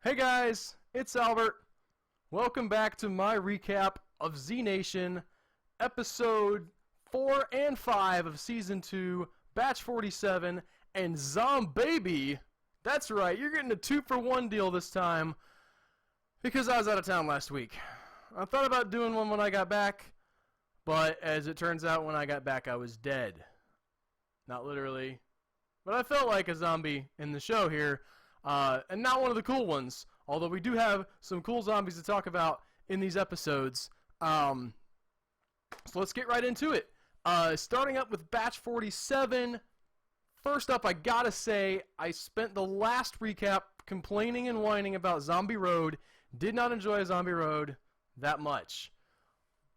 Hey guys, it's Albert. Welcome back to my recap of Z Nation, episode 4 and 5 of season 2, batch 47, and Zom-baby. That's right, you're getting a 2-for-1 deal this time because I was out of town last week. I thought about doing one when I got back, but as it turns out, when I got back, I was dead. Not literally, but I felt like a zombie in the show here. And not one of the cool ones, although we do have some cool zombies to talk about in these episodes. So let's get right into it. Starting up with batch 47. First up, I gotta say, I spent the last recap complaining and whining about Zombie Road. Did not enjoy Zombie Road that much.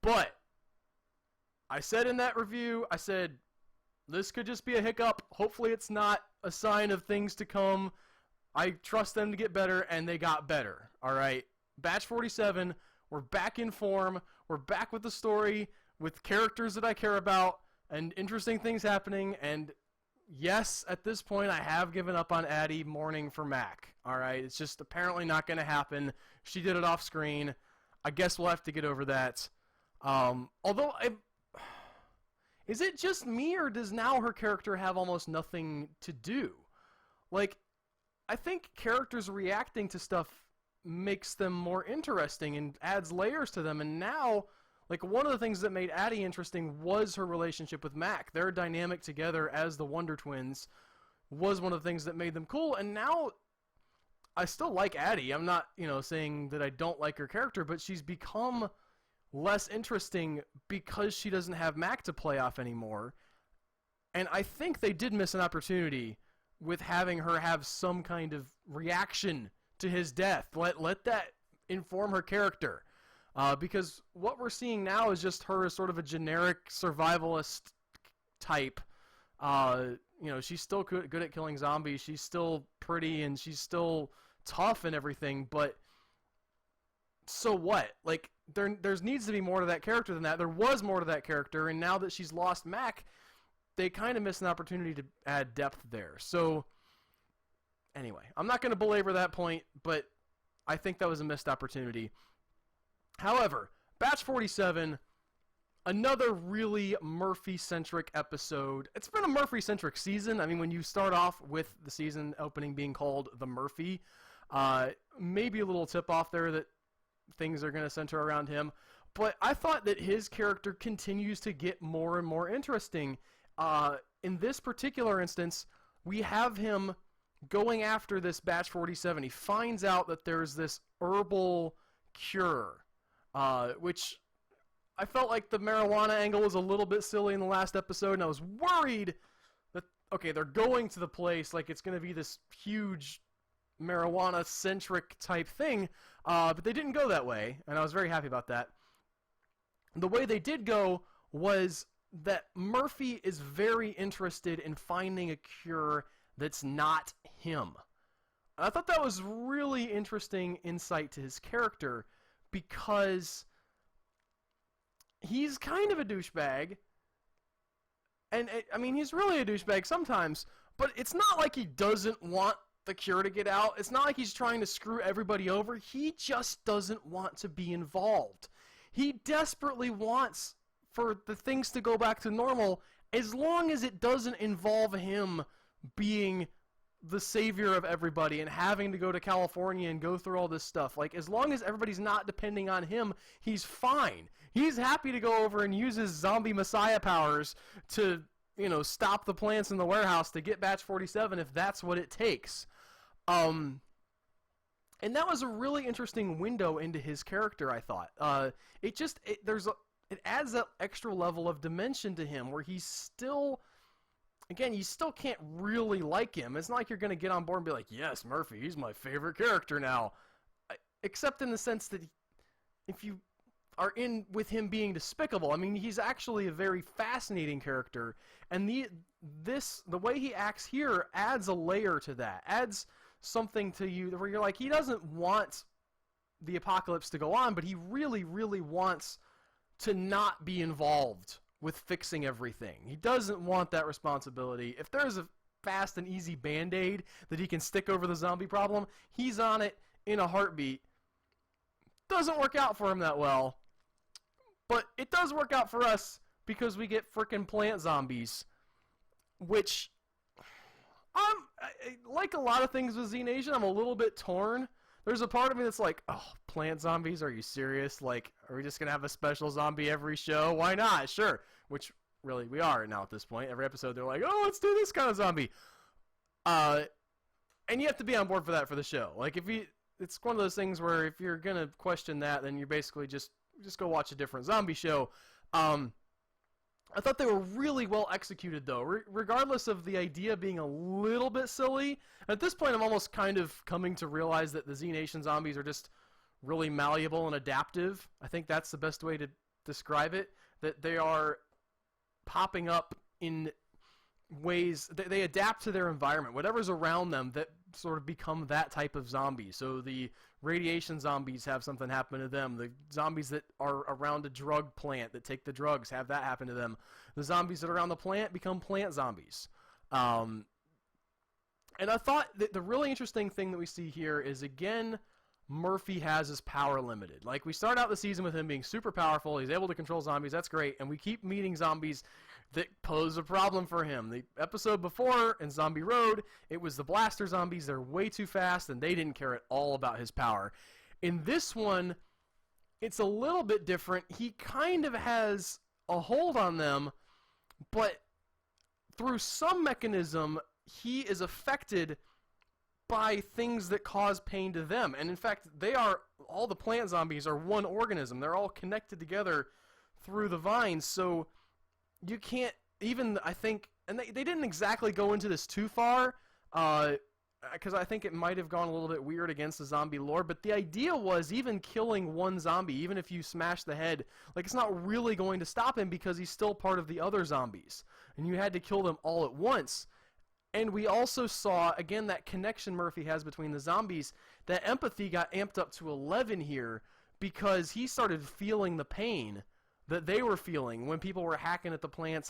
But I said in that review, I said, this could just be a hiccup. Hopefully it's not a sign of things to come. I trust them to get better, and they got better. Alright, batch 47, we're back in form, we're back with the story, with characters that I care about, and interesting things happening, and yes, at this point I have given up on Addie mourning for Mac. Alright, it's just apparently not going to happen. She did it off screen. I guess we'll have to get over that. Is it just me, or does now her character have almost nothing to do? Like, I think characters reacting to stuff makes them more interesting and adds layers to them, and now, like, one of the things that made Addie interesting was her relationship with Mac. Their dynamic together as the Wonder Twins was one of the things that made them cool, and now I still like Addie. I'm not, saying that I don't like her character, but she's become less interesting because she doesn't have Mac to play off anymore, and I think they did miss an opportunity with having her have some kind of reaction to his death. Let that inform her character. Because what we're seeing now is just her as sort of a generic survivalist type. She's still good at killing zombies. She's still pretty, and she's still tough and everything, but so what? Like, there needs to be more to that character than that. There was more to that character, and now that she's lost Mac, they kind of missed an opportunity to add depth there. So, anyway, I'm not going to belabor that point, but I think that was a missed opportunity. However, batch 47, another really Murphy-centric episode. It's been a Murphy-centric season. I mean, when you start off with the season opening being called The Murphy, maybe a little tip-off there that things are going to center around him. But I thought that his character continues to get more and more interesting. In this particular instance, we have him going after this batch 47. He finds out that there's this herbal cure, which I felt like the marijuana angle was a little bit silly in the last episode, and I was worried that, okay, they're going to the place like it's going to be this huge marijuana-centric type thing, but they didn't go that way, and I was very happy about that. The way they did go was that Murphy is very interested in finding a cure that's not him. I thought that was really interesting insight to his character, because he's kind of a douchebag, and I mean, he's really a douchebag sometimes, but it's not like he doesn't want the cure to get out. It's not like he's trying to screw everybody over. He just doesn't want to be involved. He desperately wants for the things to go back to normal, as long as it doesn't involve him being the savior of everybody and having to go to California and go through all this stuff. Like, as long as everybody's not depending on him, he's fine. He's happy to go over and use his zombie messiah powers to, stop the plants in the warehouse to get batch 47 if that's what it takes. And that was a really interesting window into his character, I thought. It adds that extra level of dimension to him where he's still, again, you still can't really like him. It's not like you're going to get on board and be like, yes, Murphy, he's my favorite character now. Except in the sense that if you are in with him being despicable, I mean, he's actually a very fascinating character, and the way he acts here adds a layer to that, adds something to you where you're like, he doesn't want the apocalypse to go on, but he really, really wants to not be involved with fixing everything. He doesn't want that responsibility. If there's a fast and easy Band-Aid that he can stick over the zombie problem, he's on it in a heartbeat. Doesn't work out for him that well. But it does work out for us because we get frickin' plant zombies. Which, like a lot of things with Z Nation, I'm a little bit torn. There's a part of me that's like, oh, plant zombies? Are you serious? Like, are we just going to have a special zombie every show? Why not? Sure. Which, really, we are now at this point. Every episode, they're like, oh, let's do this kind of zombie. And you have to be on board for that for the show. Like, it's one of those things where if you're going to question that, then you're basically just go watch a different zombie show. I thought they were really well executed, though, regardless of the idea being a little bit silly. At this point, I'm almost kind of coming to realize that the Z Nation zombies are just really malleable and adaptive. I think that's the best way to describe it, that they are popping up in ways that they adapt to their environment. Whatever's around them that sort of become that type of zombie. So the radiation zombies have something happen to them. The zombies that are around a drug plant that take the drugs have that happen to them. The zombies that are around the plant become plant zombies. And I thought that the really interesting thing that we see here is, again, Murphy has his power limited. Like, we start out the season with him being super powerful. He's able to control zombies. That's great. And we keep meeting zombies that pose a problem for him. The episode before, in Zombie Road, it was the blaster zombies. They're way too fast, and they didn't care at all about his power. In this one, it's a little bit different. He kind of has a hold on them, but through some mechanism, he is affected by things that cause pain to them. And in fact, all the plant zombies are one organism. They're all connected together through the vines, so you can't even, I think, and they didn't exactly go into this too far, because I think it might have gone a little bit weird against the zombie lore, but the idea was even killing one zombie, even if you smash the head, like, it's not really going to stop him because he's still part of the other zombies, and you had to kill them all at once. And we also saw, again, that connection Murphy has between the zombies. That empathy got amped up to 11 here because he started feeling the pain that they were feeling when people were hacking at the plant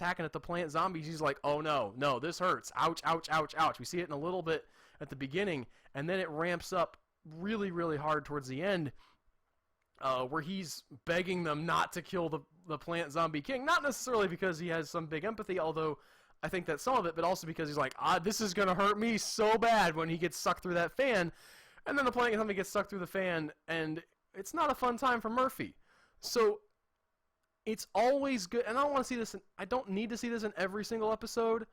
zombies. He's like, oh no, this hurts. Ouch, ouch, ouch, ouch. We see it in a little bit at the beginning, and then it ramps up really, really hard towards the end, where he's begging them not to kill the plant zombie king. Not necessarily because he has some big empathy, although I think that's some of it, but also because he's like, this is going to hurt me so bad when he gets sucked through that fan. And then the plant zombie gets sucked through the fan, and it's not a fun time for Murphy. So it's always good, and I don't need to see this in every single episode,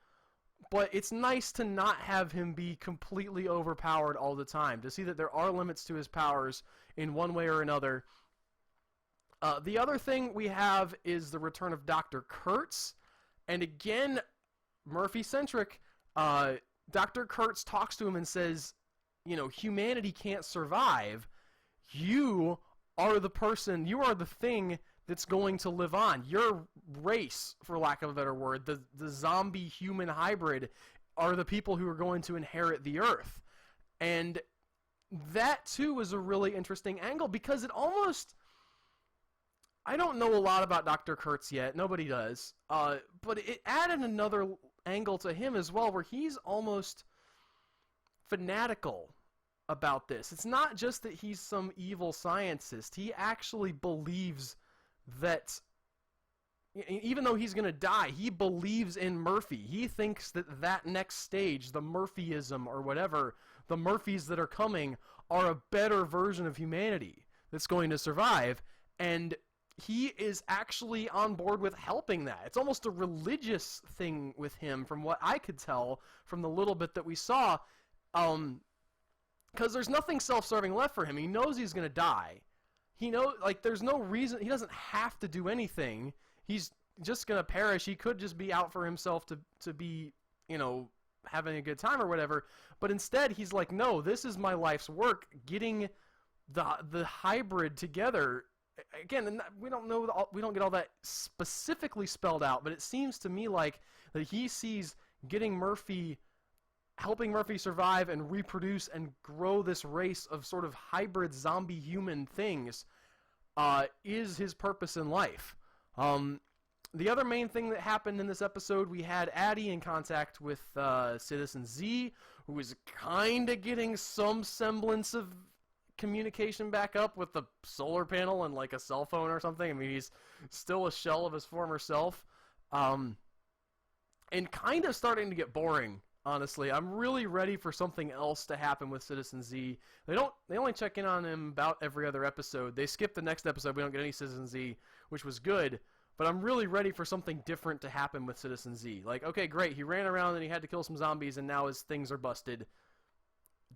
but it's nice to not have him be completely overpowered all the time, to see that there are limits to his powers in one way or another. The other thing we have is the return of Dr. Kurtz, and again, Murphy-centric. Dr. Kurtz talks to him and says, humanity can't survive. You are the person, you are the thing that's going to live on. Your race, for lack of a better word, the zombie-human hybrid, are the people who are going to inherit the Earth. And that, too, is a really interesting angle, because it almost... I don't know a lot about Dr. Kurtz yet. Nobody does. But it added another angle to him as well, where he's almost fanatical about this. It's not just that he's some evil scientist. He actually believes that, even though he's going to die, he believes in Murphy. He thinks that next stage, the Murphyism or whatever, the Murphys that are coming, are a better version of humanity that's going to survive. And he is actually on board with helping that. It's almost a religious thing with him, from what I could tell from the little bit that we saw, because there's nothing self-serving left for him. He knows he's going to die. He knows, there's no reason, he doesn't have to do anything. He's just going to perish. He could just be out for himself to be, having a good time or whatever. But instead, he's like, no, this is my life's work, getting the hybrid together. Again, and we don't get all that specifically spelled out, but it seems to me like that he sees helping Murphy survive and reproduce and grow this race of sort of hybrid zombie human things, is his purpose in life. The other main thing that happened in this episode, we had Addie in contact with Citizen Z, who was kind of getting some semblance of communication back up with the solar panel and like a cell phone or something. I mean, he's still a shell of his former self. And kind of starting to get boring, honestly. I'm really ready for something else to happen with Citizen Z. They only check in on him about every other episode. They skip the next episode. We don't get any Citizen Z, which was good. But I'm really ready for something different to happen with Citizen Z. Like, okay, great, he ran around and he had to kill some zombies and now his things are busted.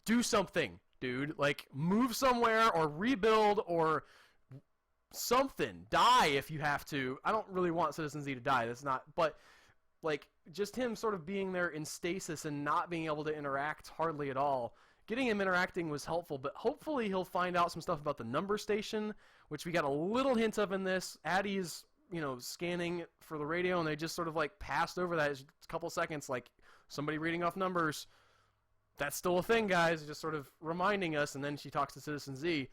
Do something, dude. Like, move somewhere or rebuild or something. Die if you have to. I don't really want Citizen Z to die. That's not... But, like, just him sort of being there in stasis and not being able to interact hardly at all. Getting him interacting was helpful, but hopefully he'll find out some stuff about the number station, which we got a little hint of in this. Addie's... scanning for the radio, and they just sort of like passed over that. It's a couple seconds, like somebody reading off numbers. That's still a thing, guys. Just sort of reminding us, and then she talks to Citizen Z.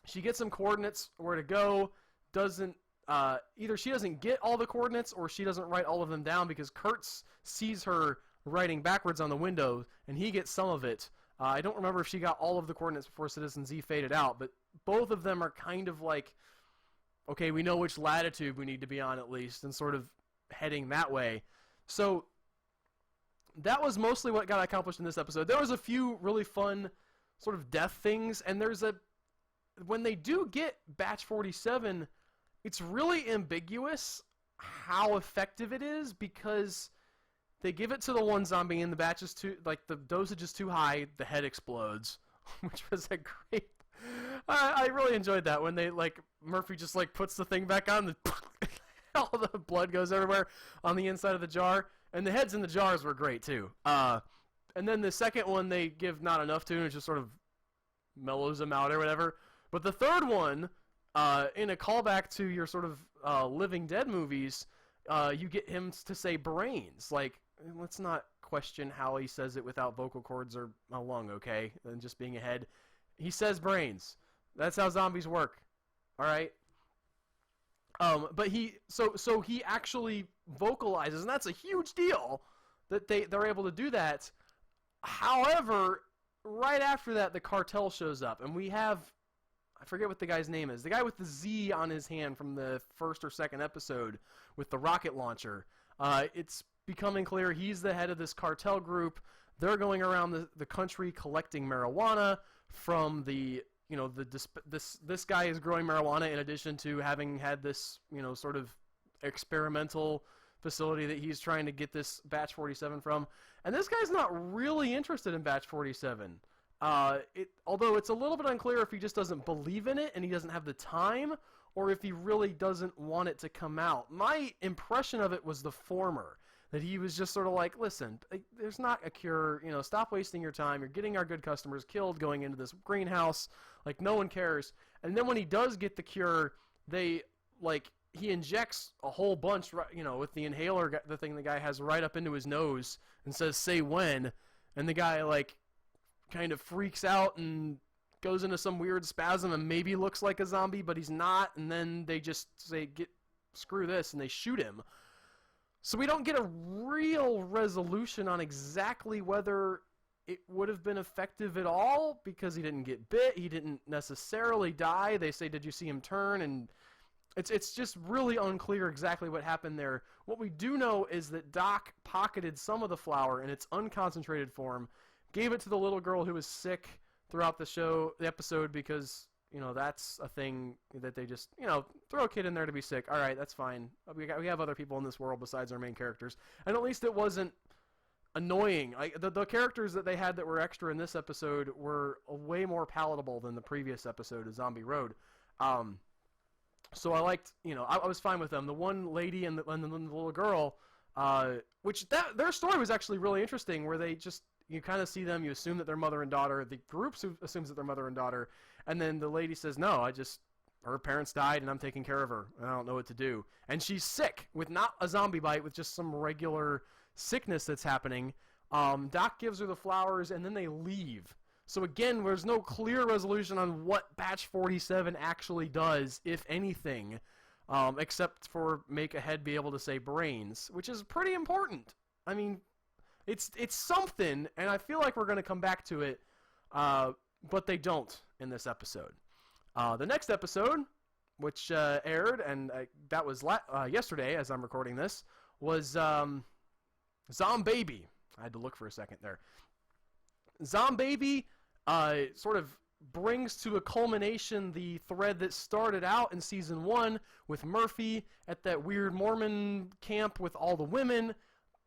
She gets some coordinates where to go. Either she doesn't get all the coordinates, or she doesn't write all of them down because Kurtz sees her writing backwards on the window, and he gets some of it. I don't remember if she got all of the coordinates before Citizen Z faded out, but both of them are kind of like, okay, we know which latitude we need to be on at least, and sort of heading that way. So that was mostly what got accomplished in this episode. There was a few really fun sort of death things, and when they do get Batch 47, it's really ambiguous how effective it is, because they give it to the one zombie and the batch is too, like, the dosage is too high, the head explodes, which was a great... I really enjoyed that when they, like, Murphy just, like, puts the thing back on, all the blood goes everywhere on the inside of the jar, and the heads in the jars were great, too. And then the second one they give not enough to, and it just sort of mellows them out or whatever. But the third one, in a callback to your sort of Living Dead movies, you get him to say brains. Like, let's not question how he says it without vocal cords or a lung, okay? And just being a head. He says brains. That's how zombies work. All right. But he actually vocalizes, and that's a huge deal that they're able to do that. However, right after that, the cartel shows up, and we have, I forget what the guy's name is, the guy with the Z on his hand from the first or second episode with the rocket launcher. It's becoming clear he's the head of this cartel group. They're going around the country collecting marijuana from this guy is growing marijuana in addition to having had this, sort of experimental facility that he's trying to get this Batch 47 from. And this guy's not really interested in Batch 47. Although it's a little bit unclear if he just doesn't believe in it and he doesn't have the time, or if he really doesn't want it to come out. My impression of it was the former. That he was just sort of like, listen, there's not a cure, stop wasting your time. You're getting our good customers killed going into this greenhouse. Like, no one cares. And then when he does get the cure, he injects a whole bunch, with the inhaler, the thing the guy has right up into his nose and says, say when. And the guy, kind of freaks out and goes into some weird spasm and maybe looks like a zombie, but he's not. And then they just say, screw this, and they shoot him. So we don't get a real resolution on exactly whether it would have been effective at all, because he didn't get bit, he didn't necessarily die. They say, did you see him turn? And it's just really unclear exactly what happened there. What we do know is that Doc pocketed some of the flour in its unconcentrated form, gave it to the little girl who was sick throughout the episode, because... that's a thing that they just, throw a kid in there to be sick. All right, that's fine. We have other people in this world besides our main characters. And at least it wasn't annoying. The characters that they had that were extra in this episode were way more palatable than the previous episode of Zombie Road. So I liked, I was fine with them. The one lady and the little girl, their story was actually really interesting, where they just, you kind of see them, you assume that they're mother and daughter. The group assumes that they're mother and daughter. And then the lady says, no, her parents died and I'm taking care of her. And I don't know what to do. And she's sick with not a zombie bite, with just some regular sickness that's happening. Doc gives her the flowers and then they leave. So again, there's no clear resolution on what Batch 47 actually does, if anything, except for make a head be able to say brains, which is pretty important. I mean, it's something, and I feel like we're going to come back to it but they don't in this episode. The next episode, which aired, and that was yesterday as I'm recording this, was Zom-baby. I had to look for a second there. Zom-baby sort of brings to a culmination the thread that started out in season 1 with Murphy at that weird Mormon camp with all the women.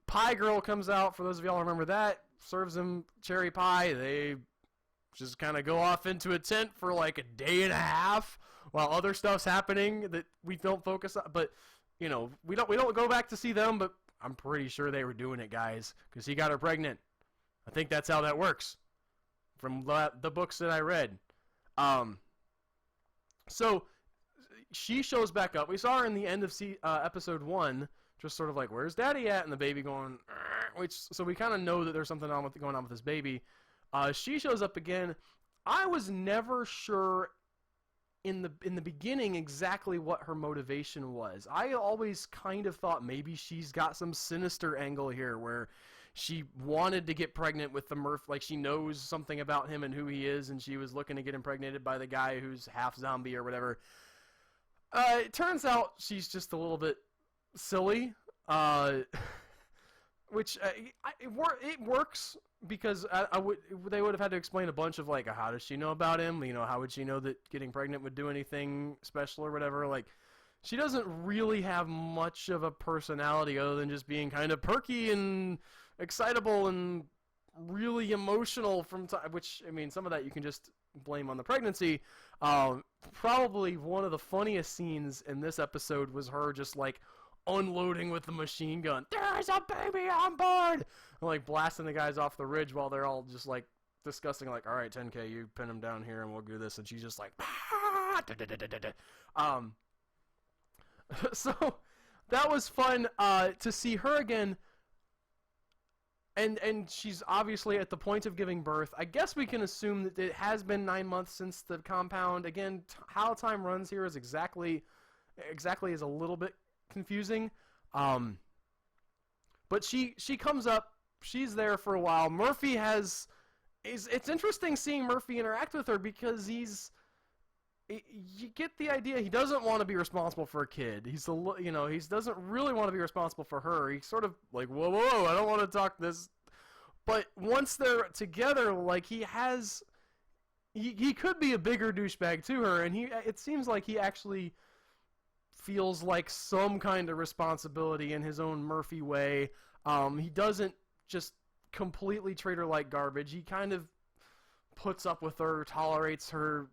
Pie Girl comes out, for those of y'all who remember that, serves him cherry pie. They just kind of go off into a tent for like a day and a half while other stuff's happening that we don't focus on. But, you know, we don't go back to see them, but I'm pretty sure they were doing it, guys, because he got her pregnant. I think that's how that works from the books that I read. So she shows back up. We saw her in the end of episode 1, just sort of like, where's Daddy at? And the baby going, so we kind of know that there's something going on with this baby. She shows up again. I was never sure in the beginning exactly what her motivation was. I always kind of thought maybe she's got some sinister angle here where she wanted to get pregnant with the Murph, like she knows something about him and who he is, and she was looking to get impregnated by the guy who's half zombie or whatever. It turns out she's just a little bit silly, which it works because they would have had to explain a bunch of like, how does she know about him? You know, how would she know that getting pregnant would do anything special or whatever? Like, she doesn't really have much of a personality other than just being kind of perky and excitable and really emotional from time, which, I mean, some of that you can just blame on the pregnancy. Probably one of the funniest scenes in this episode was her just like unloading with the machine gun. There's a baby on board! And like blasting the guys off the ridge while they're all just like discussing like, all right, 10K, you pin him down here and we'll do this. And she's just like, so that was fun to see her again. And she's obviously at the point of giving birth. I guess we can assume that it has been 9 months since the compound. Again, how time runs here is exactly is a little bit confusing. But she comes up. She's there for a while. Murphy it's interesting seeing Murphy interact with her because you get the idea he doesn't want to be responsible for a kid. He doesn't really want to be responsible for her. He's sort of like, whoa, I don't want to talk this. But once they're together, like he could be a bigger douchebag to her, and it seems like he actually feels like some kind of responsibility in his own Murphy way. He doesn't just completely treat her like garbage. He kind of puts up with her, tolerates her,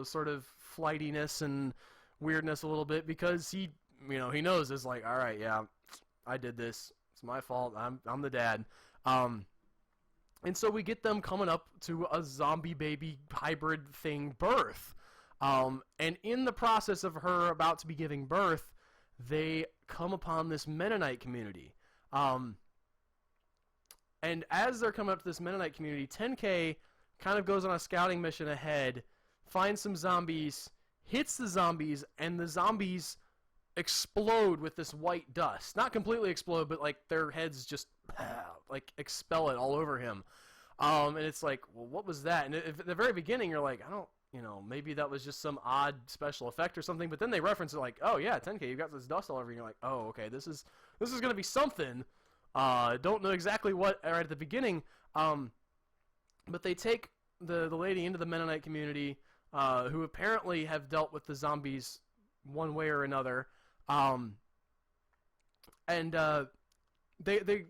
sort of flightiness and weirdness a little bit because he knows it's like, all right, yeah, I did this. It's my fault. I'm the dad. And so we get them coming up to a zombie baby hybrid thing birth. And in the process of her about to be giving birth, they come upon this Mennonite community. And as they're coming up to this Mennonite community, 10K kind of goes on a scouting mission ahead, finds some zombies, hits the zombies, and the zombies explode with this white dust. Not completely explode, but like their heads just like expel it all over him. And it's like, well, what was that? And at the very beginning, you're like, maybe that was just some odd special effect or something. But then they reference it like, oh yeah, 10K, you got this dust all over you. And you're like, oh, okay, this is going to be something. Don't know exactly what right at the beginning. But they take the lady into the Mennonite community, who apparently have dealt with the zombies one way or another. And they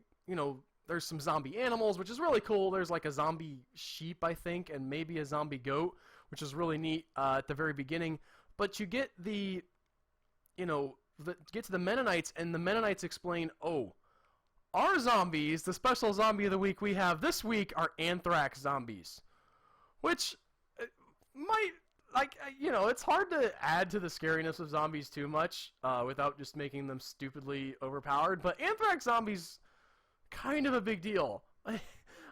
there's some zombie animals, which is really cool. There's like a zombie sheep, I think, and maybe a zombie goat, which is really neat at the very beginning. But you get get to the Mennonites, and the Mennonites explain, oh, our zombies, the special zombie of the week we have this week, are anthrax zombies. Which might, it's hard to add to the scariness of zombies too much without just making them stupidly overpowered. But anthrax zombies, kind of a big deal.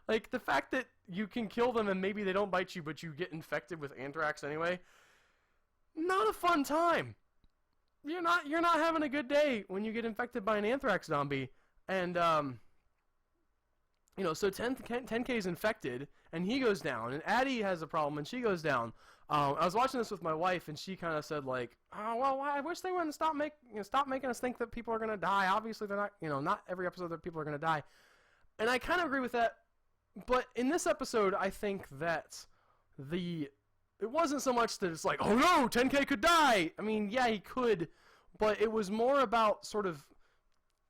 Like, the fact that you can kill them and maybe they don't bite you, but you get infected with anthrax anyway, not a fun time. You're not having a good day when you get infected by an anthrax zombie. And, so 10K is infected, and he goes down, and Addie has a problem, and she goes down. I was watching this with my wife, and she kind of said, like, oh, well, I wish they wouldn't stop making us think that people are going to die. Obviously, they're not, not every episode that people are going to die. And I kind of agree with that. But in this episode, I think that it wasn't so much that it's like, oh no, 10K could die. I mean, yeah, he could. But it was more about sort of,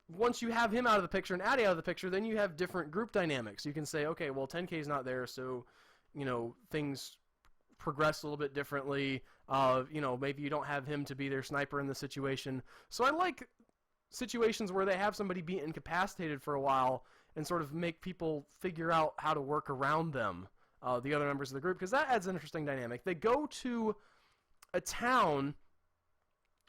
once you have him out of the picture and Addie out of the picture, then you have different group dynamics. You can say, okay, well, 10K is not there, so, things progress a little bit differently. Maybe you don't have him to be their sniper in the situation. So I like situations where they have somebody be incapacitated for a while and sort of make people figure out how to work around them, the other members of the group, because that adds an interesting dynamic. They go to a town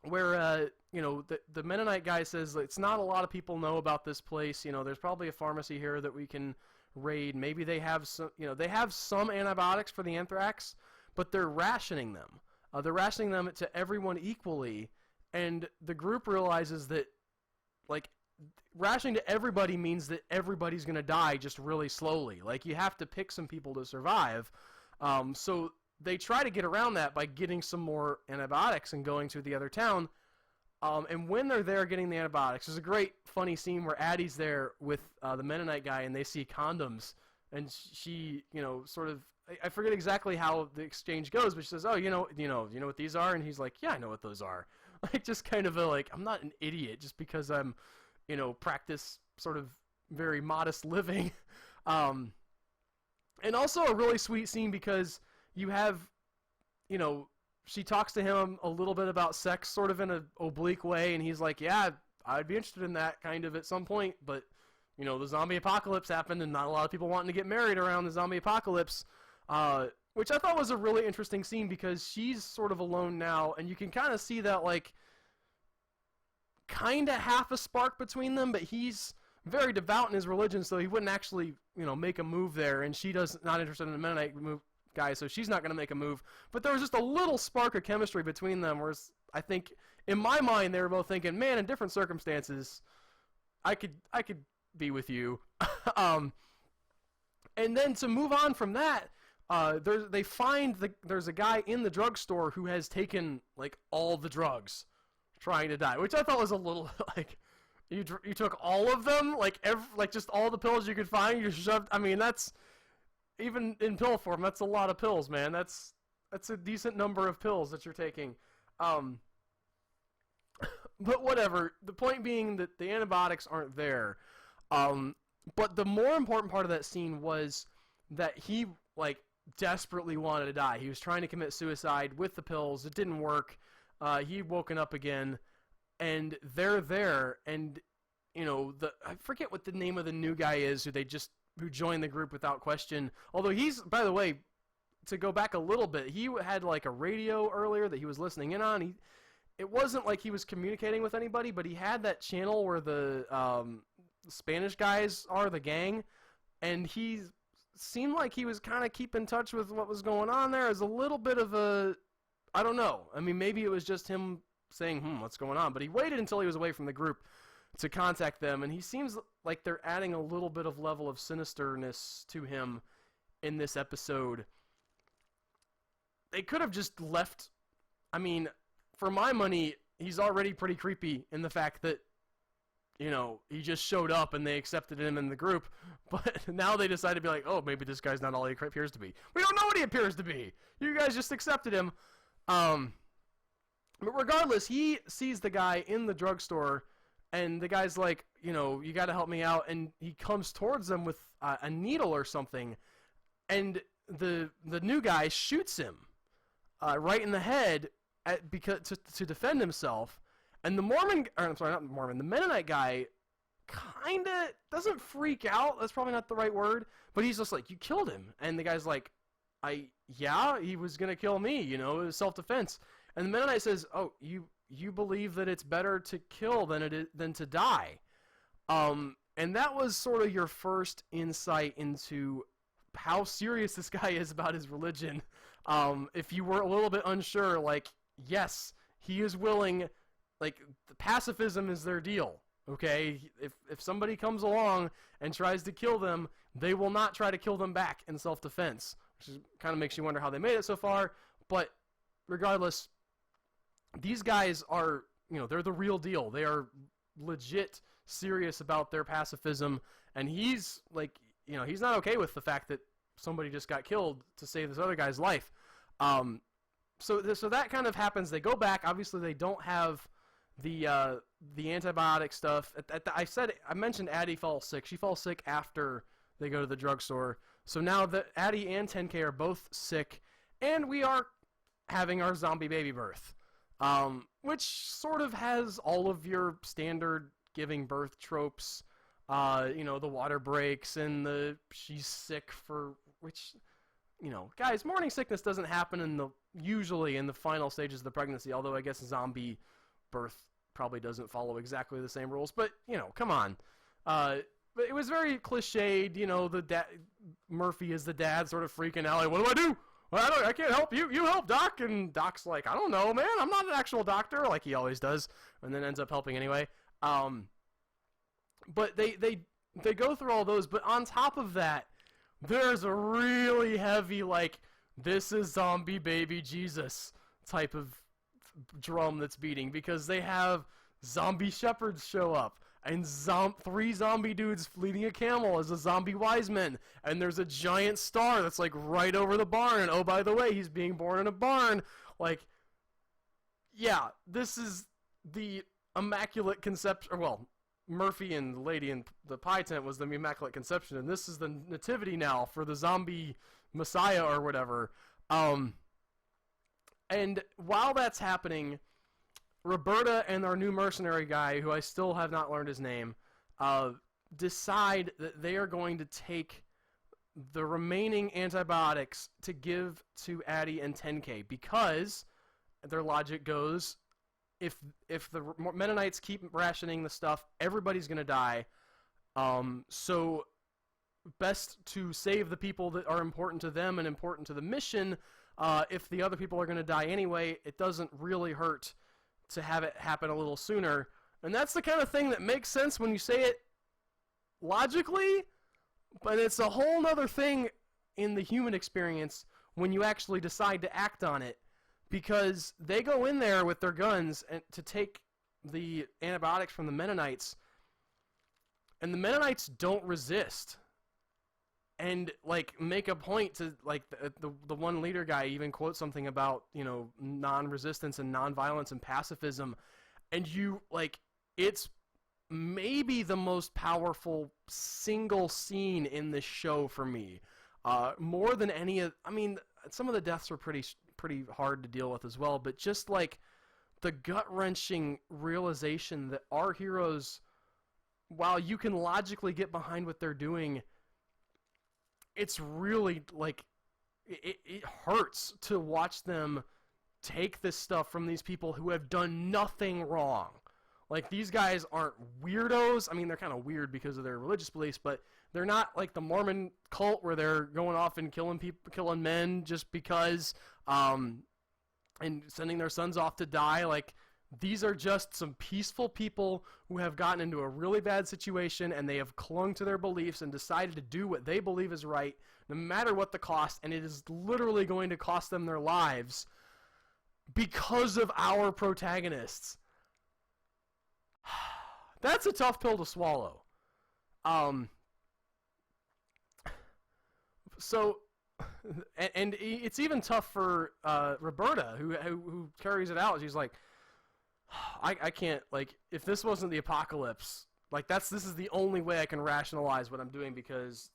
where, the Mennonite guy says it's not a lot of people know about this place. There's probably a pharmacy here that we can raid. Maybe they have some antibiotics for the anthrax, but they're rationing them. They're rationing them to everyone equally, and the group realizes that, like, rationing to everybody means that everybody's going to die just really slowly. Like, you have to pick some people to survive. So they try to get around that by getting some more antibiotics and going to the other town. And when they're there getting the antibiotics, there's a great funny scene where Addie's there with the Mennonite guy, and they see condoms, and she, sort of, I forget exactly how the exchange goes, but she says, oh, you know what these are? And he's like, yeah, I know what those are. Like, just kind of I'm not an idiot just because I'm, practice sort of very modest living. And also a really sweet scene because you have, she talks to him a little bit about sex sort of in an oblique way, and he's like, yeah, I'd be interested in that kind of at some point, but, the zombie apocalypse happened, and not a lot of people wanting to get married around the zombie apocalypse, which I thought was a really interesting scene because she's sort of alone now, and you can kind of see that, like, kind of half a spark between them, but he's very devout in his religion, so he wouldn't actually, make a move there, and she not interested in the Mennonite guy, so she's not going to make a move. But there was just a little spark of chemistry between them, whereas I think, in my mind, they were both thinking, man, in different circumstances, I could be with you. And then to move on from that, they find there's a guy in the drugstore who has taken, like, all the drugs, trying to die, which I thought was a little, like, you took all of them, like, just all the pills you could find, you shoved, I mean, that's, even in pill form, that's a lot of pills, man, that's a decent number of pills that you're taking, but whatever, the point being that the antibiotics aren't there, but the more important part of that scene was that he, like, desperately wanted to die. He was trying to commit suicide with the pills, it didn't work. He'd woken up again, and they're there, and, I forget what the name of the new guy is who joined the group without question. Although he's, by the way, to go back a little bit, he had, like, a radio earlier that he was listening in on. It wasn't like he was communicating with anybody, but he had that channel where the Spanish guys are, the gang, and he seemed like he was kind of keeping in touch with what was going on there. As a little bit of a, I don't know. I mean, maybe it was just him saying, what's going on? But he waited until he was away from the group to contact them, and he seems like they're adding a little bit of level of sinisterness to him in this episode. They could have just left. I mean, for my money, he's already pretty creepy in the fact that, he just showed up and they accepted him in the group, but now they decide to be like, oh, maybe this guy's not all he appears to be. We don't know what he appears to be. You guys just accepted him. But regardless, he sees the guy in the drugstore, and the guy's like, you got to help me out, and he comes towards them with a needle or something, and the new guy shoots him right in the head to defend himself, and the the Mennonite guy kind of doesn't freak out. That's probably not the right word, but he's just like, you killed him, and the guy's like, yeah, he was gonna kill me, it was self-defense. And the Mennonite says, oh, you believe that it's better to kill than to die. And that was sort of your first insight into how serious this guy is about his religion. If you were a little bit unsure, like, yes, he is willing, like, pacifism is their deal, okay? If somebody comes along and tries to kill them, they will not try to kill them back in self-defense, which kind of makes you wonder how they made it so far. But regardless, these guys are, they're the real deal. They are legit serious about their pacifism, and he's like, he's not okay with the fact that somebody just got killed to save this other guy's life. So that kind of happens. They go back. Obviously, they don't have the antibiotic stuff. I mentioned Addie falls sick. She falls sick after they go to the drugstore. So now that Addie and 10K are both sick, and we are having our zombie baby birth, which sort of has all of your standard giving birth tropes. The water breaks and she's sick for which. Guys, morning sickness doesn't happen usually in the final stages of the pregnancy, although I guess zombie birth probably doesn't follow exactly the same rules, but, come on. But it was very cliched, Murphy is the dad sort of freaking out, like, what do I do? Well, I can't help you. You help, Doc. And Doc's like, I don't know, man. I'm not an actual doctor, like he always does, and then ends up helping anyway. But they go through all those, but on top of that, there's a really heavy, like, this is zombie baby Jesus type of drum that's beating, because they have zombie shepherds show up, and 3 zombie dudes leading a camel as a zombie wise men, and there's a giant star that's, like, right over the barn, and oh, by the way, he's being born in a barn. Like, yeah, this is the Immaculate Conception, or, well, Murphy and the lady in the pie tent was the Immaculate Conception, and this is the nativity now for the zombie messiah or whatever. And while that's happening, Roberta and our new mercenary guy, who I still have not learned his name, decide that they are going to take the remaining antibiotics to give to Addie and 10K, because their logic goes, if the Mennonites keep rationing the stuff, everybody's going to die. So best to save the people that are important to them and important to the mission. If the other people are going to die anyway, it doesn't really hurt to have it happen a little sooner. And that's the kind of thing that makes sense when you say it logically, but it's a whole nother thing in the human experience when you actually decide to act on it. Because they go in there with their guns to take the antibiotics from the Mennonites, and the Mennonites don't resist, and like make a point to, like, the one leader guy even quotes something about non-resistance and non-violence and pacifism, and it's maybe the most powerful single scene in this show for me, more than any of. I mean, some of the deaths were pretty hard to deal with as well, but just like the gut-wrenching realization that our heroes, while you can logically get behind what they're doing, it's really like it hurts to watch them take this stuff from these people who have done nothing wrong. Like, these guys aren't weirdos. I mean, they're kind of weird because of their religious beliefs, but they're not like the Mormon cult where they're going off and killing men just because, and sending their sons off to die. Like, these are just some peaceful people who have gotten into a really bad situation, and they have clung to their beliefs and decided to do what they believe is right, no matter what the cost, and it is literally going to cost them their lives because of our protagonists. That's a tough pill to swallow. So, and it's even tough for Roberta, who carries it out. She's like, I can't, like, if this wasn't the apocalypse, like, this is the only way I can rationalize what I'm doing, because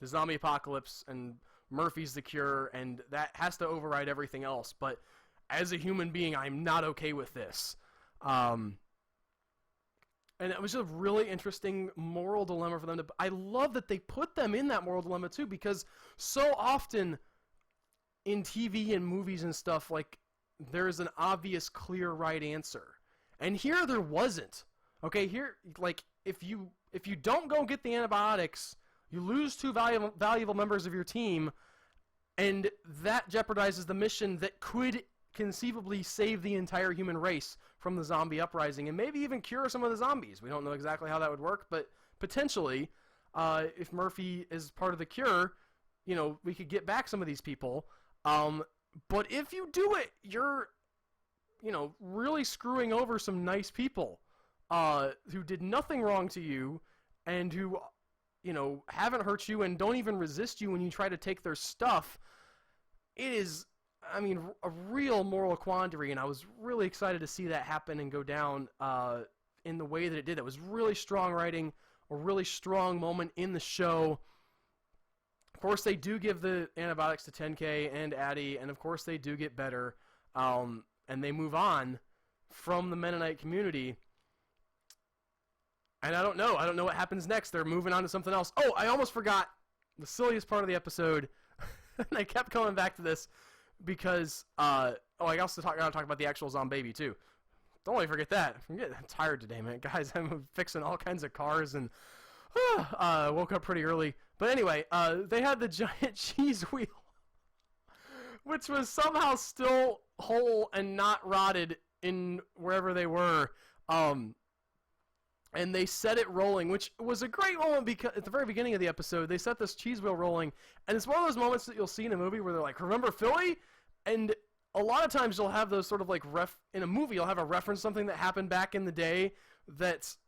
the zombie apocalypse and Murphy's the cure, and that has to override everything else. But as a human being, I'm not okay with this. And it was a really interesting moral dilemma for them to. I love that they put them in that moral dilemma too, because so often in TV and movies and stuff, like, there's an obvious, clear, right answer, and here there wasn't. Okay, here, like, if you don't go get the antibiotics, you lose 2 valuable members of your team, and that jeopardizes the mission that could conceivably save the entire human race from the zombie uprising, and maybe even cure some of the zombies. We don't know exactly how that would work, but potentially. if Murphy is part of the cure, we could get back some of these people. But if you do it, you're, really screwing over some nice people who did nothing wrong to you and who, haven't hurt you and don't even resist you when you try to take their stuff. It is, a real moral quandary, and I was really excited to see that happen and go down in the way that it did. That was really strong writing, a really strong moment in the show. Of course, they do give the antibiotics to 10K and Addie, and of course they do get better, and they move on from the Mennonite community. And I don't know what happens next. They're moving on to something else. Oh, I almost forgot the silliest part of the episode, and I kept coming back to this because, I also gotta talk about the actual Zom-baby too. Don't let me forget that. I'm getting tired today, man. Guys, I'm fixing all kinds of cars and woke up pretty early. But anyway, they had the giant cheese wheel, which was somehow still whole and not rotted in wherever they were. And they set it rolling, which was a great moment because at the very beginning of the episode, they set this cheese wheel rolling. And it's one of those moments that you'll see in a movie where they're like, remember Philly? And a lot of times you'll have those sort of like in a movie, you'll have a reference to something that happened back in the day that's,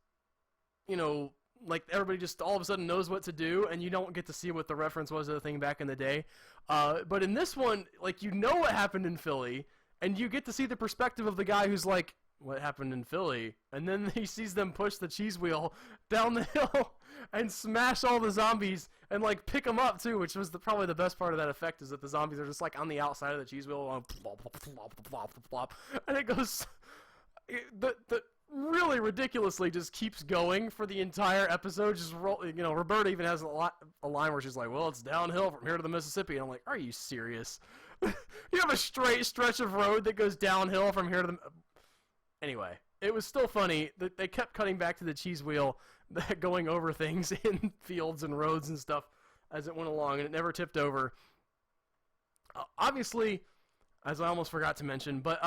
like everybody just all of a sudden knows what to do, and you don't get to see what the reference was to the thing back in the day. But in this one, like, what happened in Philly, and you get to see the perspective of the guy who's like, what happened in Philly? And then he sees them push the cheese wheel down the hill and smash all the zombies and, like, pick them up, too, which was probably the best part of that effect, is that the zombies are just, like, on the outside of the cheese wheel, and plop, plop, plop, plop, plop, plop, and it goes... The really ridiculously just keeps going for the entire episode. Just Roberta even has a line where she's like, well, it's downhill from here to the Mississippi. And I'm like, are you serious? You have a straight stretch of road that goes downhill from here to the... Anyway, it was still funny that they kept cutting back to the cheese wheel, going over things in fields and roads and stuff as it went along, and it never tipped over. Obviously, as I almost forgot to mention, but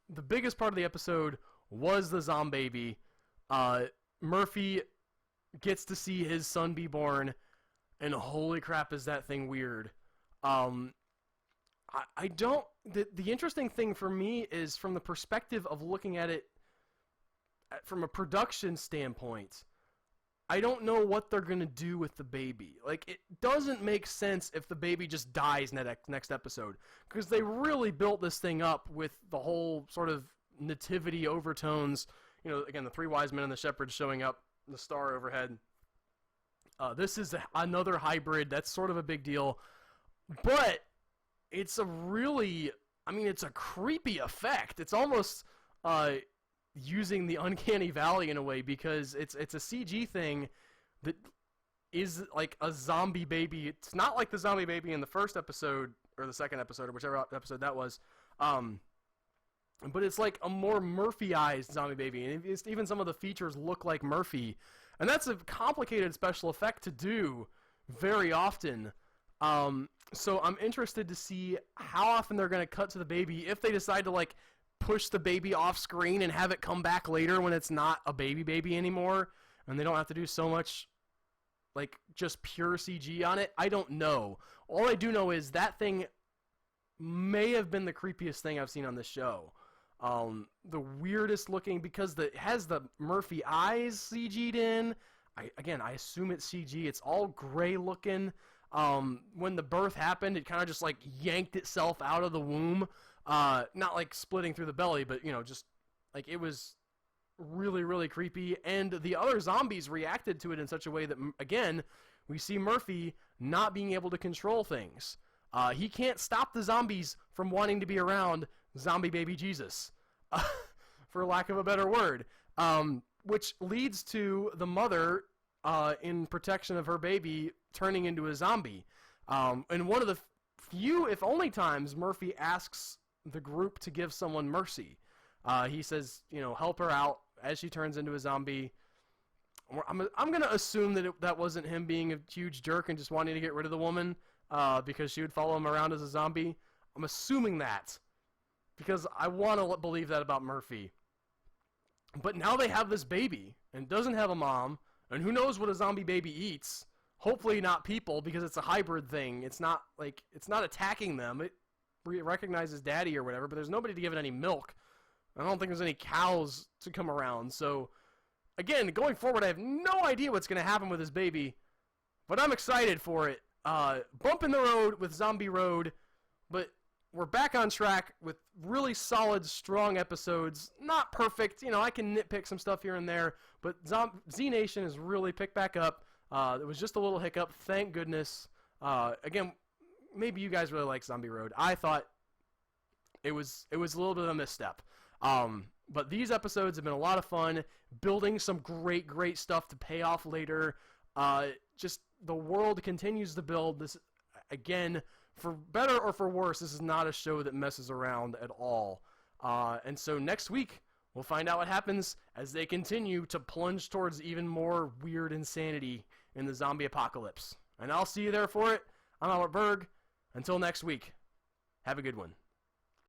the biggest part of the episode was the Zom-baby. Murphy gets to see his son be born, and holy crap, is that thing weird. The interesting thing for me is from the perspective of looking at it from a production standpoint, I don't know what they're going to do with the baby. Like, it doesn't make sense if the baby just dies next episode, because they really built this thing up with the whole sort of nativity overtones. Again, the three wise men and the shepherds showing up, the star overhead. This is another hybrid. That's sort of a big deal. But it's a really, it's a creepy effect. It's almost using the uncanny valley in a way, because it's a CG thing that is like a zombie baby. It's not like the zombie baby in the first episode or the second episode or whichever episode that was. But it's like a more Murphy-ized zombie baby, and even some of the features look like Murphy, and that's a complicated special effect to do very often. So I'm interested to see how often they're going to cut to the baby, if they decide to, like, push the baby off screen and have it come back later when it's not a baby anymore, and they don't have to do so much, like, just pure CG on it. I don't know. All I do know is that thing may have been the creepiest thing I've seen on this show. The weirdest looking, because it has the Murphy eyes CG'd in. I assume it's CG. It's all gray looking. When the birth happened, it kind of just like yanked itself out of the womb. Not like splitting through the belly, but just like it was really, really creepy. And the other zombies reacted to it in such a way that, again, we see Murphy not being able to control things. He can't stop the zombies from wanting to be around zombie baby Jesus, for lack of a better word, which leads to the mother, in protection of her baby, turning into a zombie. And one of the few, if only times, Murphy asks the group to give someone mercy. He says, help her out as she turns into a zombie. I'm going to assume that that wasn't him being a huge jerk and just wanting to get rid of the woman, because she would follow him around as a zombie. I'm assuming that, because I want to believe that about Murphy. But now they have this baby, and doesn't have a mom, and who knows what a zombie baby eats. hopefully not people, because it's a hybrid thing. It's not attacking them. It recognizes daddy or whatever, but there's nobody to give it any milk. I don't think there's any cows to come around. So, again, going forward, I have no idea what's going to happen with this baby, but I'm excited for it. Bump in the road with Zombie Road, but we're back on track with really solid, strong episodes. Not perfect. I can nitpick some stuff here and there, but Z Nation has really picked back up. It was just a little hiccup. Thank goodness. Again, maybe you guys really like Zombie Road. I thought it was a little bit of a misstep. But these episodes have been a lot of fun, building some great stuff to pay off later. Just the world continues to build. This, again, for better or for worse, this is not a show that messes around at all. And so next week, we'll find out what happens as they continue to plunge towards even more weird insanity in the zombie apocalypse. And I'll see you there for it. I'm Albert Berg. Until next week, have a good one.